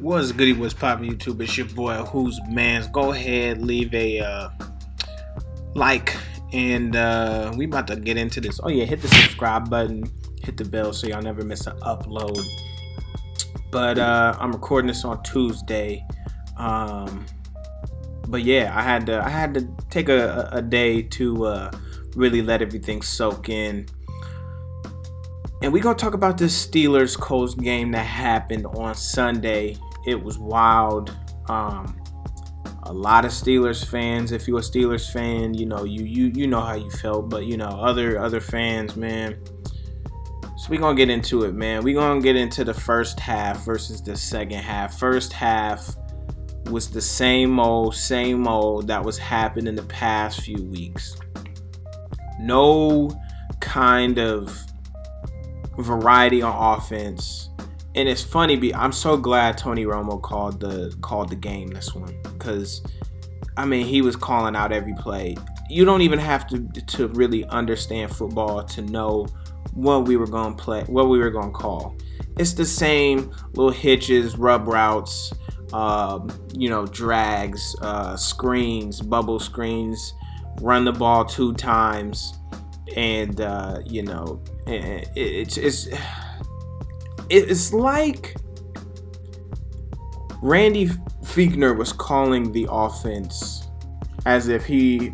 What's goody, what's poppin' YouTube? It's your boy Who's Mans. Go ahead, leave a like, and we about to get into this. Oh yeah, hit the subscribe button, hit the bell so y'all never miss an upload. But I'm recording this on Tuesday. But yeah, I had to take a day to really let everything soak in. And we're going to talk about this Steelers-Colts game that happened on Sunday. It was wild. A lot of Steelers fans, if you're a Steelers fan, you know how you felt. But, other fans, man. So we're going to get into it, man. We're going to get into the first half versus the second half. First half was the same old that was happening the past few weeks. No kind of variety on offense, and it's funny. I'm so glad Tony Romo called the game this one, because he was calling out every play. You don't even have to really understand football to know what we were going to play, what we were going to call. It's the same little hitches, rub routes, drags, screens, bubble screens, run the ball 2 times, and it's like Randy Fichtner was calling the offense as if he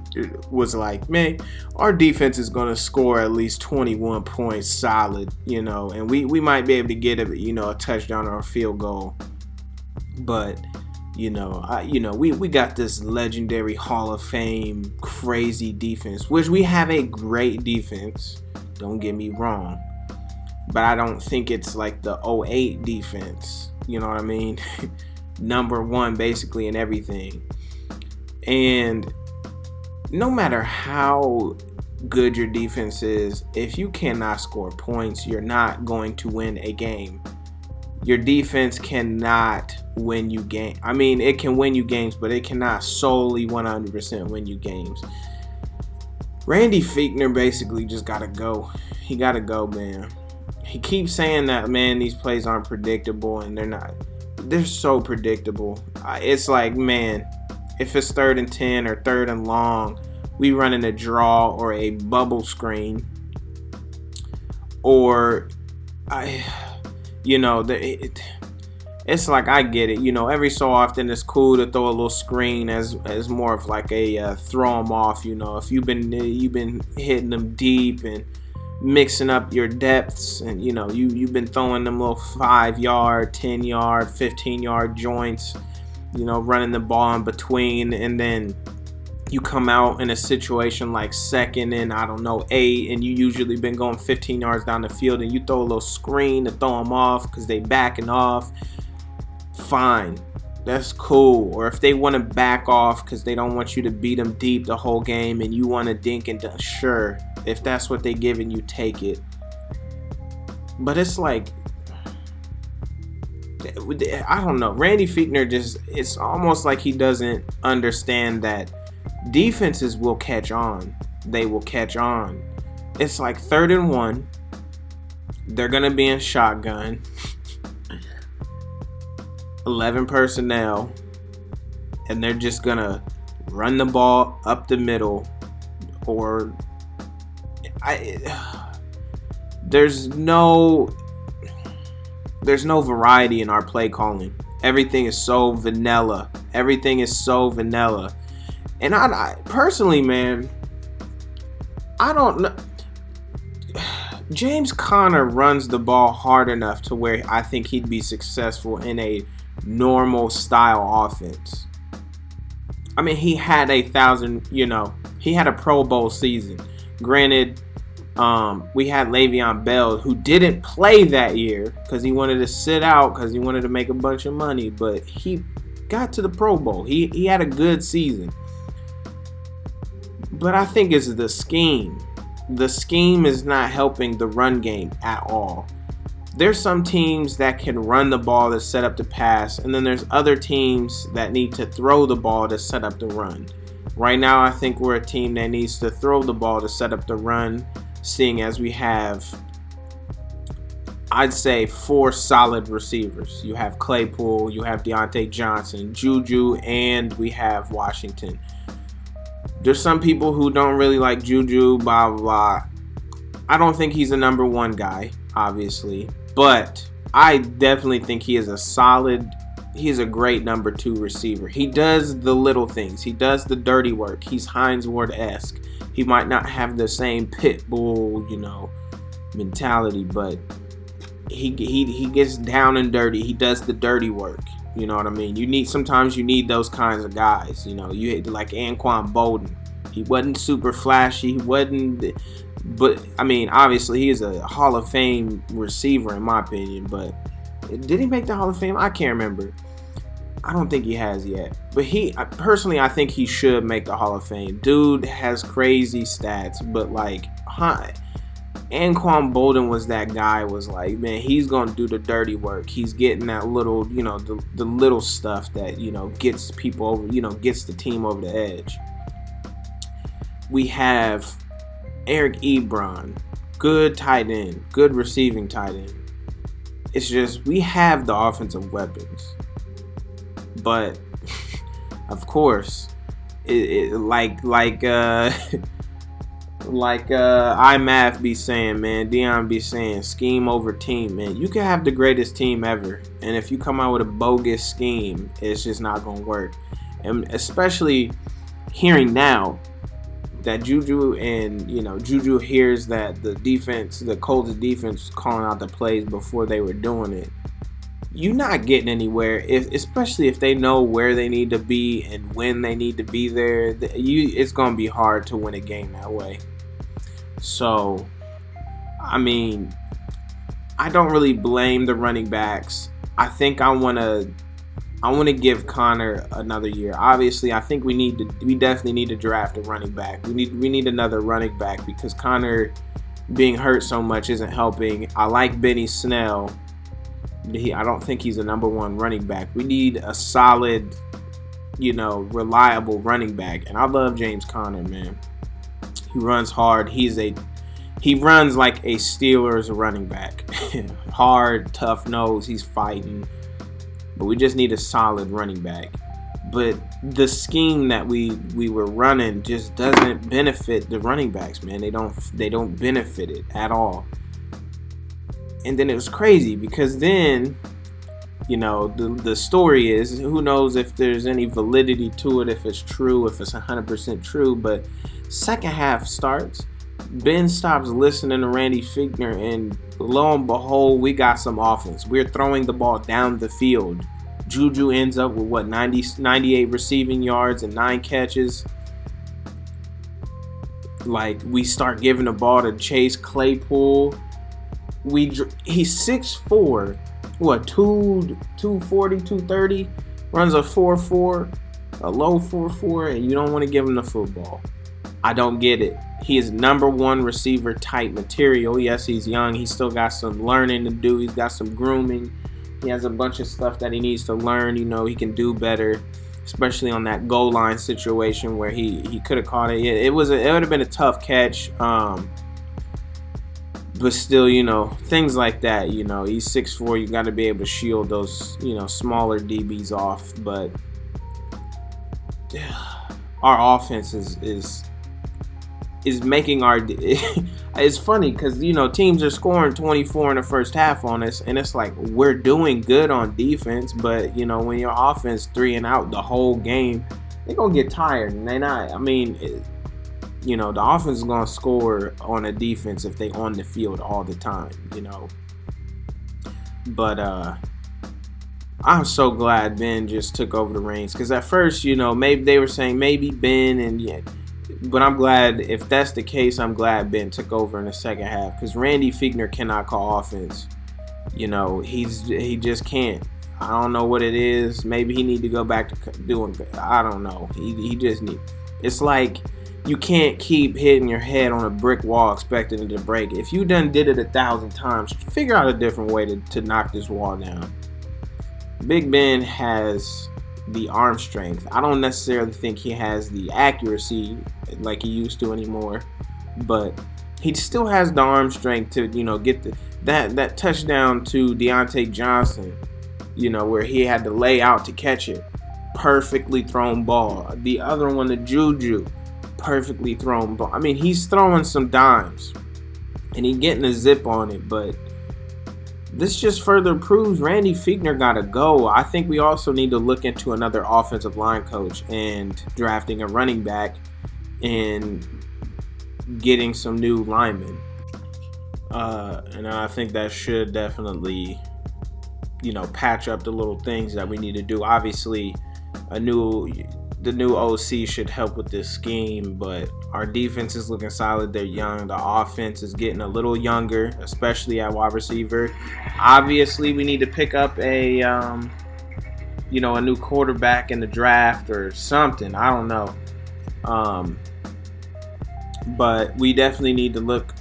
was like, man, our defense is going to score at least 21 points solid, and we might be able to get a touchdown or a field goal. But, we got this legendary Hall of Fame crazy defense, which we have a great defense. Don't get me wrong. But I don't think it's like the 08 defense. You know what I mean? Number one, basically, in everything. And no matter how good your defense is, if you cannot score points, you're not going to win a game. Your defense cannot win you games. It can win you games, but it cannot solely 100% win you games. Randy Fichtner basically just got to go. He got to go, man. He keeps saying that, man, these plays aren't predictable, and they're not. They're so predictable. It's like, man, if it's 3rd and 10 or 3rd and long, we run in a draw or a bubble screen. Or it's like, I get it. Every so often it's cool to throw a little screen as more of like a throw them off. If you've been hitting them deep and mixing up your depths, and you've been throwing them little 5-yard, 10-yard, 15-yard joints, running the ball in between, and then you come out in a situation like 2nd and 8, and you usually been going 15 yards down the field, and you throw a little screen to throw them off because they backing off. Fine, that's cool. Or if they want to back off because they don't want you to beat them deep the whole game, and you want to dink and dunk, sure. If that's what they giving you, take it. But it's like, I don't know. Randy Fichtner it's almost like he doesn't understand that defenses will catch on. They will catch on. It's like 3rd and 1. They're going to be in shotgun. 11 personnel. And they're just going to run the ball up the middle. Or there's no variety in our play calling. Everything is so vanilla. And I personally, man, I don't know. James Conner runs the ball hard enough to where I think he'd be successful in a normal style offense. He had he had a Pro Bowl season. Granted, we had Le'Veon Bell, who didn't play that year because he wanted to sit out because he wanted to make a bunch of money, but he got to the Pro Bowl. He had a good season. But I think it's the scheme. The scheme is not helping the run game at all. There's some teams that can run the ball to set up the pass, and then there's other teams that need to throw the ball to set up the run. Right now, I think we're a team that needs to throw the ball to set up the run, seeing as we have I'd say 4 solid receivers. You have Claypool, you have Deontay Johnson, Juju, and we have Washington. There's some people who don't really like Juju, blah, blah, blah. I don't think he's a number 1 guy, obviously. But I definitely think he's a great number 2 receiver. He does the little things. He does the dirty work. He's Hines Ward-esque. He might not have the same pit bull, mentality, but he gets down and dirty. He does the dirty work. You know what I mean? Sometimes you need those kinds of guys. You like Anquan Bolden. He wasn't super flashy. He wasn't, but I mean, obviously he is a Hall of Fame receiver in my opinion. But did he make the Hall of Fame? I can't remember. I don't think he has yet. But I think he should make the Hall of Fame. Dude has crazy stats, but like, Anquan Bolden was that guy. Was like, man, he's gonna do the dirty work. He's getting that little, the little stuff that gets people over, gets the team over the edge. We have Eric Ebron, good tight end, good receiving tight end. It's just we have the offensive weapons, but of course, iMath be saying, man, Dion be saying, scheme over team, man. You can have the greatest team ever, and if you come out with a bogus scheme, it's just not gonna work. And especially hearing now that Juju hears that the Colts defense calling out the plays before they were doing it. You're not getting anywhere, especially if they know where they need to be and when they need to be there. It's going to be hard to win a game that way. So, I mean, I don't really blame the running backs. I think I want to give Connor another year. Obviously, I think we definitely need to draft a running back. We need another running back because Connor being hurt so much isn't helping. I like Benny Snell. I don't think he's a number 1 running back. We need a solid, reliable running back. And I love James Conner, man. He runs hard. He runs like a Steelers running back. Hard, tough nose. He's fighting. But we just need a solid running back. But the scheme that we were running just doesn't benefit the running backs, man. They don't benefit it at all. And then it was crazy because then, the story is, who knows if there's any validity to it, if it's true, if it's 100% true. But second half starts, Ben stops listening to Randy Fichtner, and lo and behold, we got some offense. We're throwing the ball down the field. Juju ends up with 98 receiving yards and 9 catches. Like, we start giving the ball to Chase Claypool. He's 6'4", 240, 230, runs a 4.4, a low 4.4, and you don't want to give him the football. I don't get it. He is number 1 receiver type material. Yes, he's young. He's still got some learning to do. He's got some grooming. He has a bunch of stuff that he needs to learn. He can do better, especially on that goal line situation where he could have caught it. It would have been a tough catch. But still, things like that, he's 6'4", you got to be able to shield those, smaller DBs off. But our offense is making it's funny because, teams are scoring 24 in the first half on us, and it's like we're doing good on defense, but, when your offense 3 and out the whole game, they're going to get tired, and they're not. I mean, the offense is going to score on a defense if they on the field all the time, But I'm so glad Ben just took over the reins. Because at first, maybe they were saying maybe Ben, but I'm glad, if that's the case, I'm glad Ben took over in the second half. Because Randy Fichtner cannot call offense. He just can't. I don't know what it is. Maybe he need to go back to doing, I don't know. He just need. It's like, you can't keep hitting your head on a brick wall expecting it to break. If you done did it 1,000 times, figure out a different way to knock this wall down. Big Ben has the arm strength. I don't necessarily think he has the accuracy like he used to anymore, but he still has the arm strength to, get that touchdown to Deontay Johnson, where he had to lay out to catch it. Perfectly thrown ball. The other one, the Juju, perfectly thrown ball. I mean, he's throwing some dimes and he's getting a zip on it, but this just further proves Randy Fichtner got to go. I think we also need to look into another offensive line coach and drafting a running back and getting some new linemen. And I think that should definitely, patch up the little things that we need to do. Obviously, the new OC should help with this scheme, but our defense is looking solid. They're young. The offense is getting a little younger, especially at wide receiver. Obviously, we need to pick up a new quarterback in the draft or something. I don't know. But we definitely need to look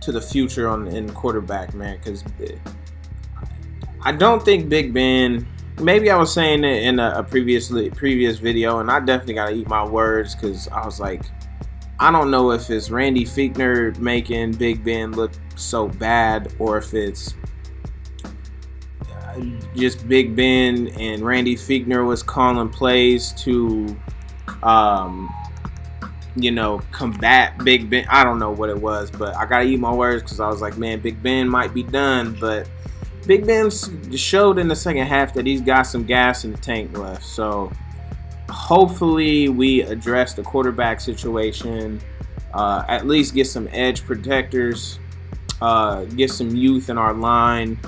to the future in quarterback, man, because I don't think Big Ben. Maybe I was saying it in a previous video, and I definitely got to eat my words because I was like, I don't know if it's Randy Fichtner making Big Ben look so bad or if it's just Big Ben and Randy Fichtner was calling plays to, combat Big Ben. I don't know what it was, but I got to eat my words because I was like, man, Big Ben might be done, but Big Ben showed in the second half that he's got some gas in the tank left. So hopefully we address the quarterback situation, at least get some edge protectors, get some youth in our line,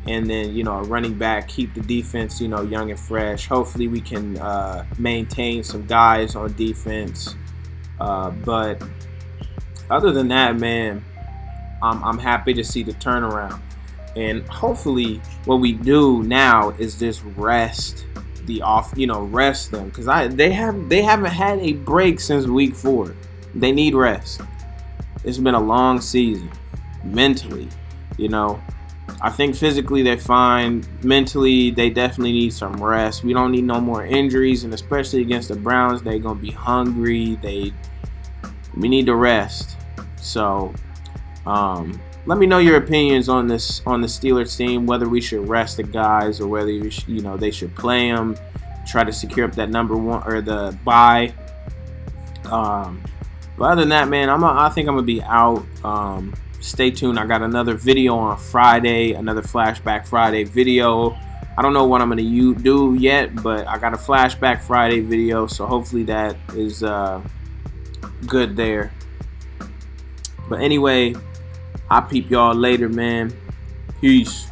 and then, a running back, keep the defense, young and fresh. Hopefully we can maintain some guys on defense. But other than that, man, I'm happy to see the turnaround. And hopefully what we do now is just rest rest them, because they haven't had a break since week 4. They need rest. It's been a long season. Mentally, I think physically they're fine. Mentally, they definitely need some rest. We don't need no more injuries, and especially against the Browns, they're gonna be hungry. We need to rest. So, let me know your opinions on the Steelers team, whether we should rest the guys or whether they should play them, try to secure up that number 1 or the bye. But other than that, man, I think I'm gonna be out. Stay tuned. I got another video on Friday, another Flashback Friday video. I don't know what I'm gonna do yet, but I got a Flashback Friday video, so hopefully that is good there. But anyway, I'll peep y'all later, man. Peace.